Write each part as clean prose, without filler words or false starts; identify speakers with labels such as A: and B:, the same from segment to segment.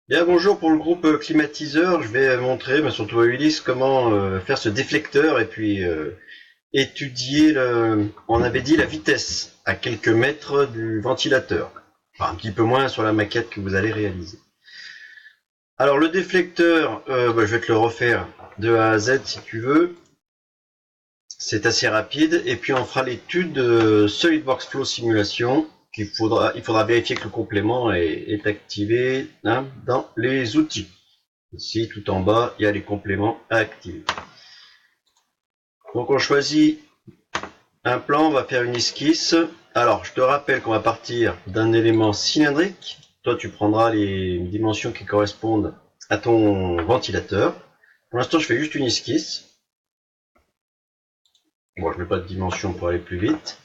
A: Bien, bonjour pour le groupe climatiseur. Je vais montrer, surtout à Ulysse, comment faire ce déflecteur et puis étudier, on avait dit, la vitesse à quelques mètres du ventilateur. Enfin, un petit peu moins sur la maquette que vous allez réaliser. Alors le déflecteur, je vais te le refaire de A à Z si tu veux. C'est assez rapide. Et puis on fera l'étude de SolidWorks Flow Simulation. Il faudra vérifier que le complément est activé dans les outils. Ici, tout en bas, il y a les compléments à activer. Donc on choisit un plan, on va faire une esquisse. Alors, je te rappelle qu'on va partir d'un élément cylindrique. Toi, tu prendras les dimensions qui correspondent à ton ventilateur. Pour l'instant, je fais juste une esquisse. Bon, je ne mets pas de dimension pour aller plus vite.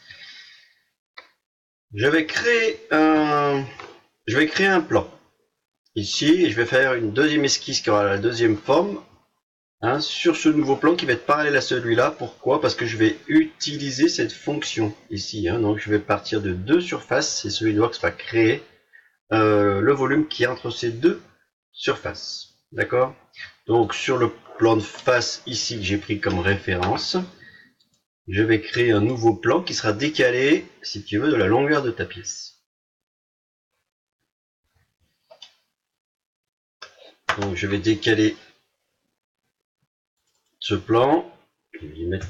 A: Je vais créer un plan. Ici, et je vais faire une deuxième esquisse qui aura la deuxième forme. Sur ce nouveau plan qui va être parallèle à celui-là. Pourquoi? Parce que je vais utiliser cette fonction ici. Donc je vais partir de deux surfaces et SolidWorks va créer le volume qui est entre ces deux surfaces. D'accord? Donc sur le plan de face ici que j'ai pris comme référence, je vais créer un nouveau plan qui sera décalé, si tu veux, de la longueur de ta pièce. Donc je vais décaler ce plan. Je vais mettre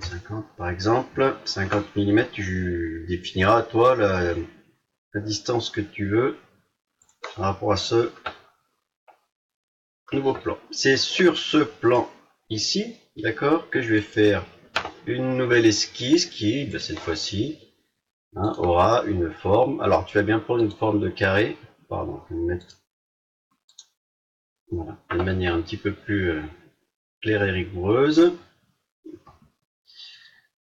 A: 50 par exemple, 50 mm, tu définiras toi la distance que tu veux par rapport à ce nouveau plan. C'est sur ce plan ici, d'accord, que je vais faire une nouvelle esquisse qui, cette fois-ci, aura une forme. Alors tu vas bien prendre une forme de carré, pardon, je vais me mettre voilà, de manière un petit peu plus claire et rigoureuse.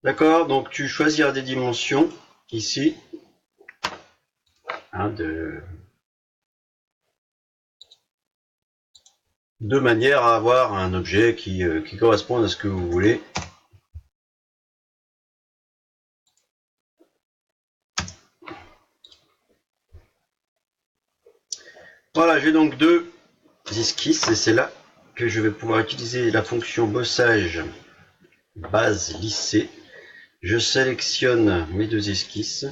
A: D'accord, donc tu choisiras des dimensions ici, de manière à avoir un objet qui corresponde à ce que vous voulez. Voilà, j'ai donc deux esquisses et c'est là que je vais pouvoir utiliser la fonction bossage base lissée. Je sélectionne mes deux esquisses,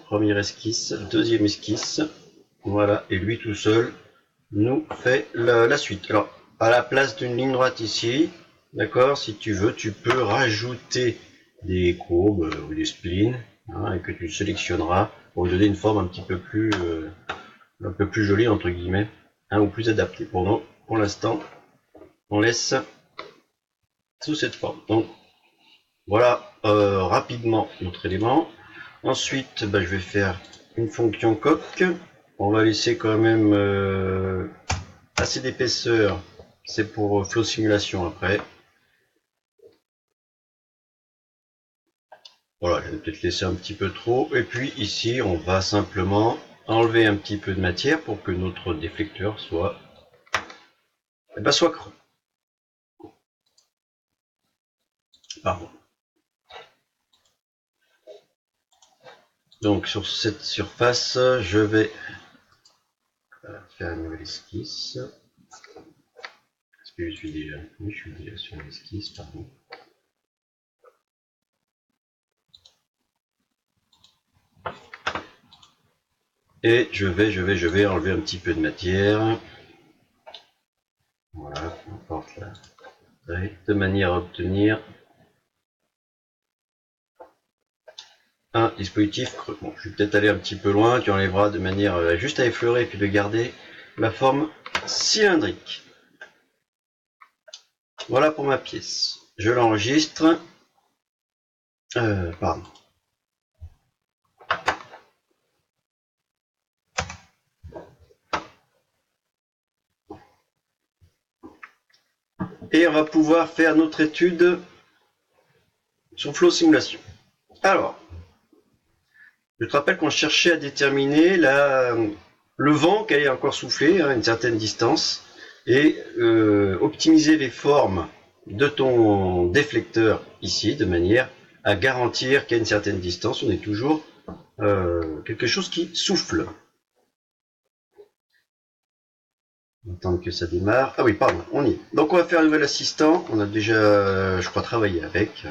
A: première esquisse, deuxième esquisse, voilà, et lui tout seul nous fait la suite. Alors, à la place d'une ligne droite ici, d'accord, si tu veux, tu peux rajouter des courbes ou des splines, et que tu sélectionneras pour lui donner une forme un peu plus jolie, entre guillemets, ou plus adaptée. Pour nous, pour l'instant, on laisse sous cette forme. Donc, voilà rapidement notre élément. Ensuite, je vais faire une fonction coque. On va laisser quand même assez d'épaisseur. C'est pour flow simulation après. Voilà, je vais peut-être laisser un petit peu trop. Et puis ici, on va simplement enlever un petit peu de matière pour que notre déflecteur soit creux. Pardon. Donc sur cette surface, je vais faire une nouvelle esquisse. Est-ce que je suis déjà? Oui, je suis déjà sur l'esquisse, pardon. Et je vais enlever un petit peu de matière. Voilà, peu importe la taille, de manière à obtenir un dispositif creux. Bon, je vais peut-être aller un petit peu loin, tu enlèveras de manière juste à effleurer et puis de garder la forme cylindrique. Voilà pour ma pièce. Je l'enregistre. Pardon. Et on va pouvoir faire notre étude sur Flow Simulation. Alors, je te rappelle qu'on cherchait à déterminer le vent qui allait encore souffler à une certaine distance et optimiser les formes de ton déflecteur ici de manière à garantir qu'à une certaine distance, on ait toujours quelque chose qui souffle. On va attendre que ça démarre. Ah oui, pardon, on y est. Donc on va faire un nouvel assistant. On a déjà, je crois, travaillé avec.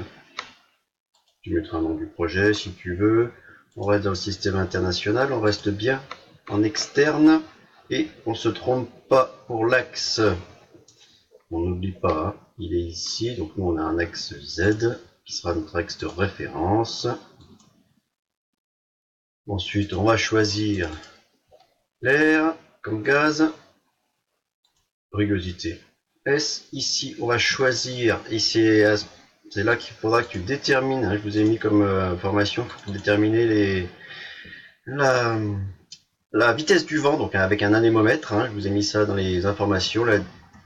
A: Tu mettras un nom du projet si tu veux. On reste dans le système international, on reste bien en externe et on se trompe pas pour l'axe. On n'oublie pas, hein, il est ici, donc nous on a un axe Z qui sera notre axe de référence. Ensuite on va choisir l'air comme gaz, rugosité S. Ici on va choisir, et c'est là qu'il faudra que tu détermines, hein, je vous ai mis comme information, il faut déterminer la vitesse du vent, donc avec un anémomètre, hein, je vous ai mis ça dans les informations, la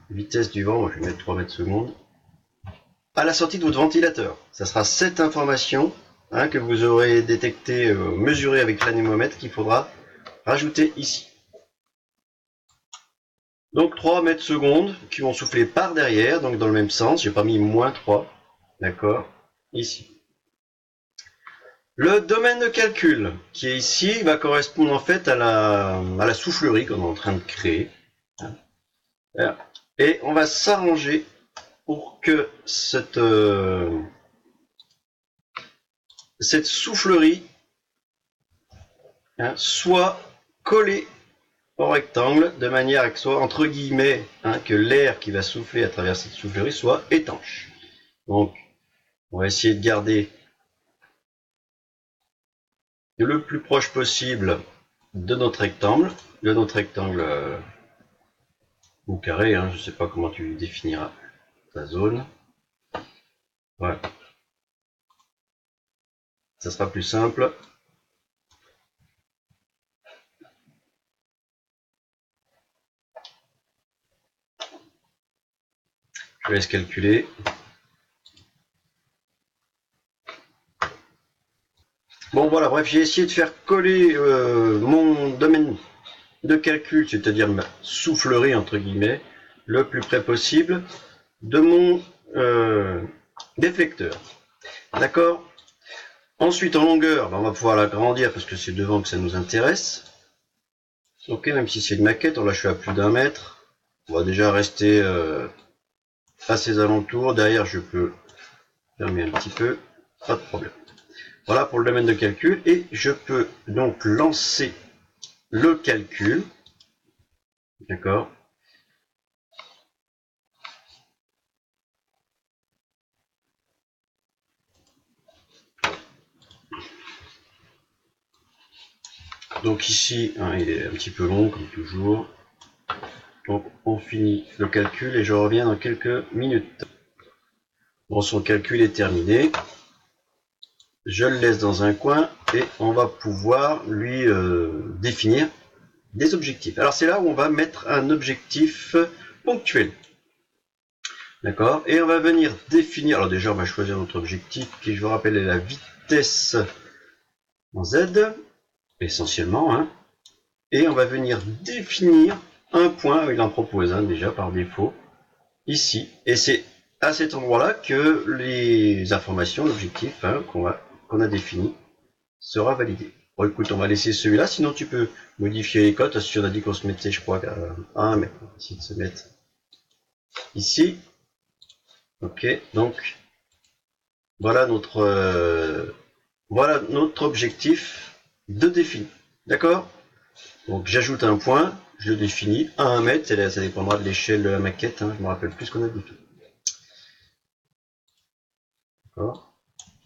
A: vitesse du vent, moi je vais mettre 3 mètres secondes, à la sortie de votre ventilateur. Ça sera cette information, hein, que vous aurez détecté, mesurée avec l'anémomètre qu'il faudra rajouter ici. Donc 3 mètres secondes qui vont souffler par derrière, donc dans le même sens, j'ai pas mis moins 3, d'accord, ici. Le domaine de calcul qui est ici va correspondre en fait à la soufflerie qu'on est en train de créer. Et on va s'arranger pour que cette soufflerie, hein, soit collée au rectangle de manière à que soit entre guillemets, hein, que l'air qui va souffler à travers cette soufflerie soit étanche. Donc on va essayer de garder le plus proche possible de notre rectangle, ou carré, hein, je ne sais pas comment tu définiras ta zone. Voilà. Ça sera plus simple. Je laisse calculer. Bon voilà, bref, j'ai essayé de faire coller mon domaine de calcul, c'est-à-dire ma soufflerie entre guillemets, le plus près possible de mon déflecteur. D'accord. Ensuite en longueur, on va pouvoir l'agrandir parce que c'est devant que ça nous intéresse. Ok, même si c'est une maquette, là je suis à plus d'1 mètre. On va déjà rester à ses alentours. Derrière je peux fermer un petit peu, pas de problème. Voilà pour le domaine de calcul et je peux donc lancer le calcul. D'accord. Donc ici, hein, il est un petit peu long comme toujours. Donc on finit le calcul et je reviens dans quelques minutes. Bon, son calcul est terminé. Je le laisse dans un coin et on va pouvoir lui définir des objectifs. Alors c'est là où on va mettre un objectif ponctuel. D'accord. Et on va venir définir, alors déjà on va choisir notre objectif qui, je vous rappelle, est la vitesse en Z, essentiellement, hein. Et on va venir définir un point, il en propose un déjà par défaut, ici. Et c'est à cet endroit-là que les informations, l'objectif, hein, qu'on a défini sera validé. Bon écoute, on va laisser celui-là, sinon tu peux modifier les cotes, si on a dit qu'on se mettait, je crois, à 1 mètre. On va essayer de se mettre ici. Ok, donc voilà notre objectif de défini. D'accord. Donc j'ajoute un point, je le définis à 1 mètre, ça dépendra de l'échelle de la maquette, hein, je me rappelle plus ce qu'on a dit. D'accord.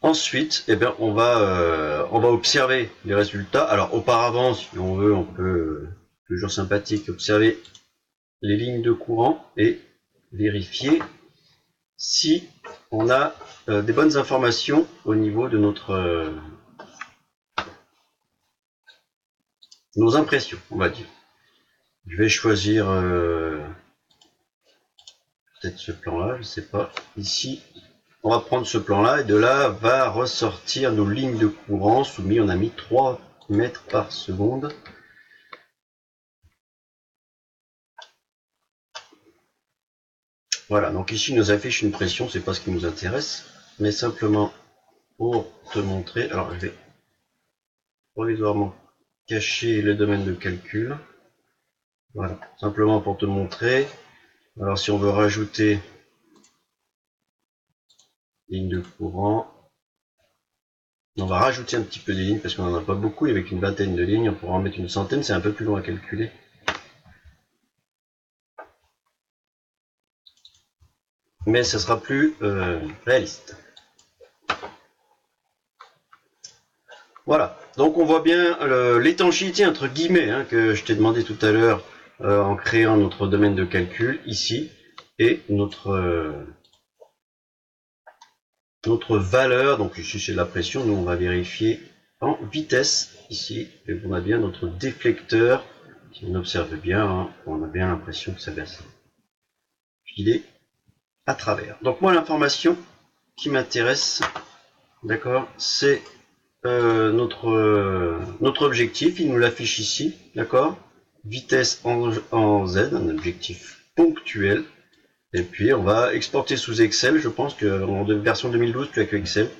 A: Ensuite, eh bien, on va observer les résultats. Alors auparavant, si on veut, on peut, toujours sympathique, observer les lignes de courant et vérifier si on a des bonnes informations au niveau de nos impressions, on va dire. Je vais choisir peut-être ce plan-là, je sais pas. Ici, on va prendre ce plan-là et de là va ressortir nos lignes de courant soumis. On a mis 3 mètres par seconde. Voilà, donc ici il nous affiche une pression, c'est pas ce qui nous intéresse, mais simplement pour te montrer. Alors je vais provisoirement cacher le domaine de calcul. Voilà, simplement pour te montrer. Alors si on veut rajouter ligne de courant, on va rajouter un petit peu des lignes parce qu'on n'en a pas beaucoup, et avec une vingtaine de lignes, on pourra en mettre une centaine, c'est un peu plus long à calculer. Mais ça sera plus réaliste. Voilà, donc on voit bien l'étanchéité entre guillemets que je t'ai demandé tout à l'heure en créant notre domaine de calcul ici, et notre valeur. Donc ici c'est la pression, nous on va vérifier en vitesse ici, et on a bien notre déflecteur. Si on observe bien, on a bien l'impression que ça va filer à travers. Donc moi l'information qui m'intéresse, d'accord, c'est notre objectif, il nous l'affiche ici, d'accord, vitesse en Z, un objectif ponctuel, et puis on va exporter sous Excel. Je pense que en version 2012 tu as que Excel.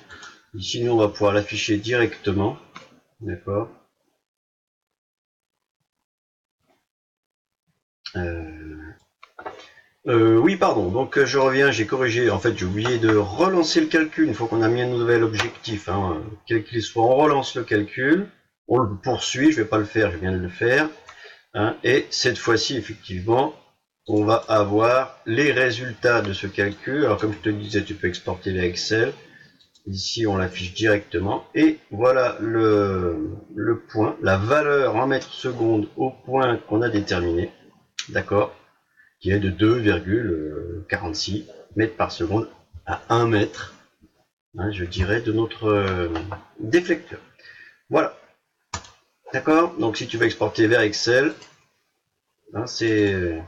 A: Ici nous on va pouvoir l'afficher directement, d'accord. Oui, pardon, donc je reviens, j'ai corrigé, en fait j'ai oublié de relancer le calcul une fois qu'on a mis un nouvel objectif, quel qu'il soit, on relance le calcul, on le poursuit, je vais pas le faire, je viens de le faire, et cette fois-ci effectivement on va avoir les résultats de ce calcul. Alors comme je te disais, tu peux exporter les Excel, ici on l'affiche directement, et voilà le point, la valeur en mètres secondes au point qu'on a déterminé, d'accord, qui est de 2,46 mètres par seconde à 1 mètre, je dirais, de notre déflecteur. Voilà. D'accord. Donc si tu veux exporter vers Excel, c'est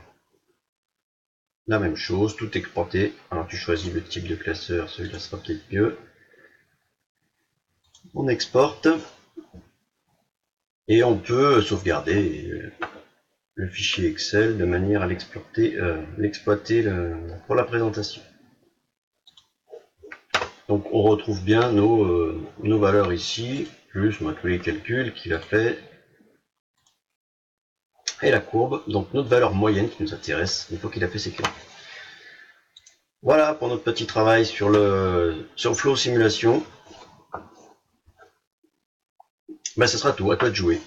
A: la même chose, tout exporté. Alors tu choisis le type de classeur, celui-là sera peut-être mieux. On exporte et on peut sauvegarder le fichier Excel de manière à l'exploiter pour la présentation. Donc on retrouve bien nos valeurs ici, plus tous les calculs qu'il a fait, et la courbe, donc notre valeur moyenne qui nous intéresse une fois qu'il a fait ses calculs. Voilà pour notre petit travail sur Flow Simulation. Ce sera tout, à toi de jouer.